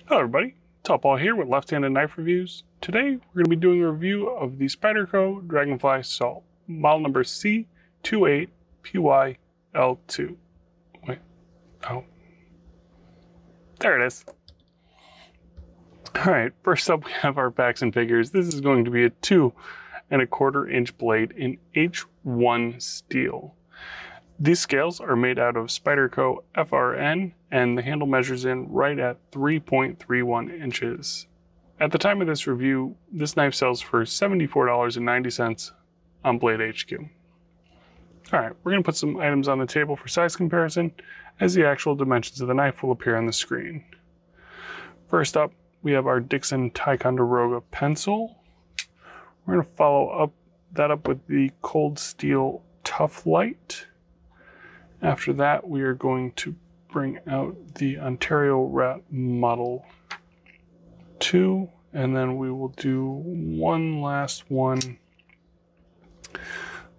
Hello everybody, Paul here with Left-Handed Knife Reviews. Today we're going to be doing a review of the Spyderco Dragonfly Salt, model number C28PYL2. Wait, oh, there it is. Alright, first up we have our facts and figures. This is going to be a 2¼ inch blade in H1 steel. These scales are made out of Spyderco FRN, and the handle measures in right at 3.31 inches. At the time of this review, this knife sells for $74.90 on Blade HQ. Alright, we're going to put some items on the table for size comparison, as the actual dimensions of the knife will appear on the screen. First up, we have our Dixon Ticonderoga pencil. We're going to follow that up with the Cold Steel Tough Light. After that, we are going to bring out the Ontario Rat Model 2, and then we will do one last one,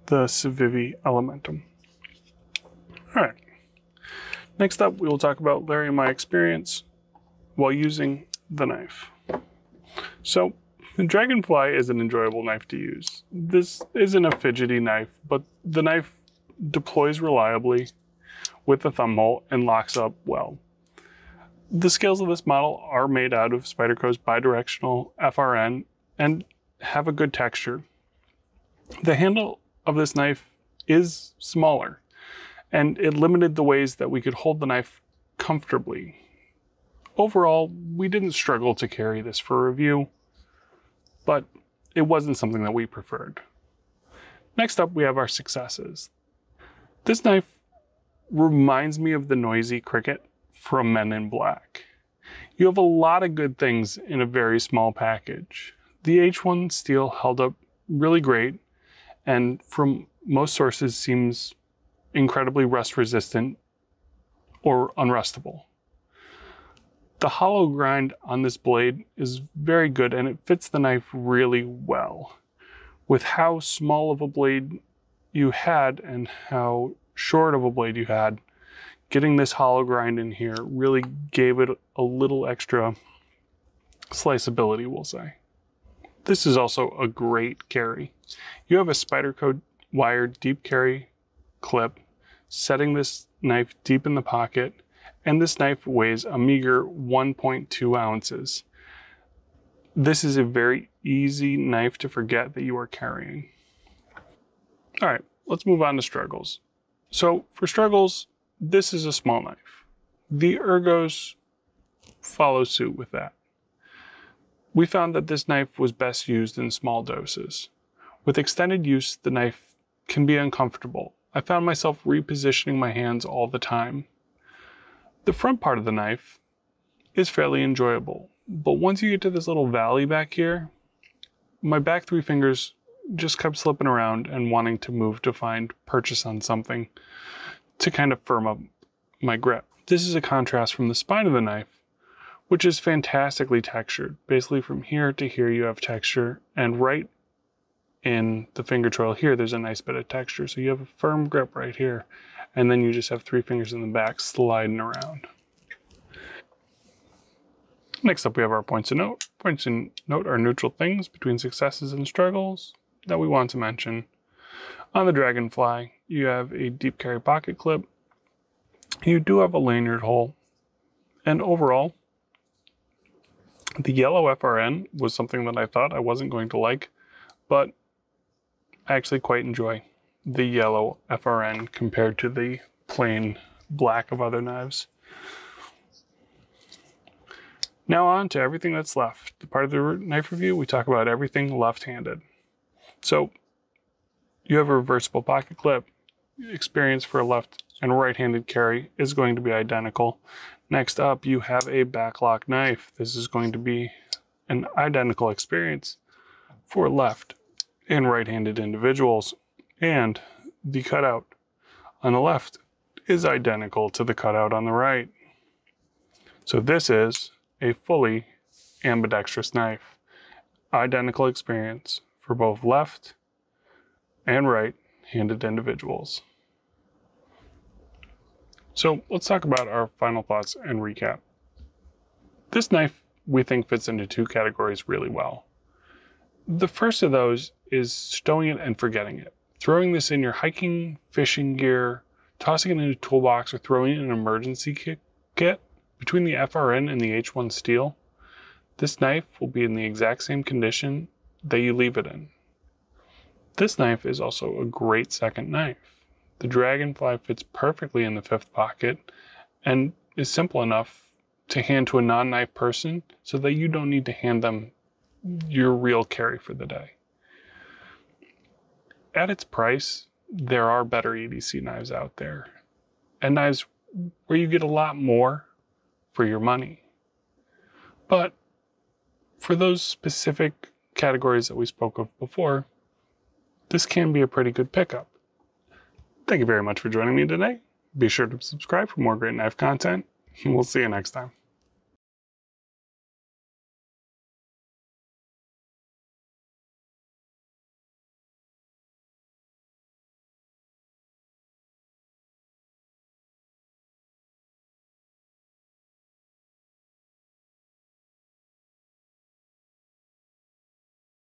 the Civivi Elementum. All right. Next up, we will talk about Larry and my experience while using the knife. So, the Dragonfly is an enjoyable knife to use. This isn't a fidgety knife, but the knife deploys reliably with the thumb hole and locks up well. The scales of this model are made out of Spyderco's bidirectional FRN and have a good texture. The handle of this knife is smaller, and it limited the ways that we could hold the knife comfortably. Overall, we didn't struggle to carry this for review, but it wasn't something that we preferred. Next up, we have our successes. This knife reminds me of the noisy cricket from Men in Black. You have a lot of good things in a very small package. The H1 steel held up really great, and from most sources seems incredibly rust resistant or unrustable. The hollow grind on this blade is very good, and it fits the knife really well. With how small of a blade you had and how short of a blade you had, getting this hollow grind in here really gave it a little extra sliceability, we'll say. This is also a great carry. You have a Spyderco wired deep carry clip, setting this knife deep in the pocket, and this knife weighs a meager 1.2 ounces. This is a very easy knife to forget that you are carrying. All right, let's move on to struggles. So for struggles, this is a small knife. The ergos follow suit with that. We found that this knife was best used in small doses. With extended use, the knife can be uncomfortable. I found myself repositioning my hands all the time. The front part of the knife is fairly enjoyable, but once you get to this little valley back here, my back three fingers just kept slipping around and wanting to move to find purchase on something to kind of firm up my grip. This is a contrast from the spine of the knife, which is fantastically textured. Basically from here to here you have texture, and right in the finger trail here there's a nice bit of texture. So you have a firm grip right here, and then you just have three fingers in the back sliding around. Next up we have our points of note. Points of note are neutral things between successes and struggles that we want to mention. On the Dragonfly, you have a deep carry pocket clip. You do have a lanyard hole. And overall, the yellow FRN was something that I thought I wasn't going to like, but I actually quite enjoy the yellow FRN compared to the plain black of other knives. Now on to everything that's left. The part of the knife review, we talk about everything left-handed. So you have a reversible pocket clip. Experience for a left and right-handed carry is going to be identical. Next up, you have a backlock knife. This is going to be an identical experience for left and right-handed individuals. And the cutout on the left is identical to the cutout on the right. So this is a fully ambidextrous knife. Identical experience for both left and right-handed individuals. So let's talk about our final thoughts and recap. This knife we think fits into two categories really well. The first of those is stowing it and forgetting it. Throwing this in your hiking, fishing gear, tossing it in a toolbox, or throwing it in an emergency kit. Between the FRN and the H1 steel, this knife will be in the exact same condition that you leave it in. This knife is also a great second knife. The Dragonfly fits perfectly in the 5th pocket and is simple enough to hand to a non-knife person so that you don't need to hand them your real carry for the day. At its price, there are better EDC knives out there, and knives where you get a lot more for your money. But for those specific categories that we spoke of before, this can be a pretty good pickup. Thank you very much for joining me today. Be sure to subscribe for more great knife content, and we'll see you next time.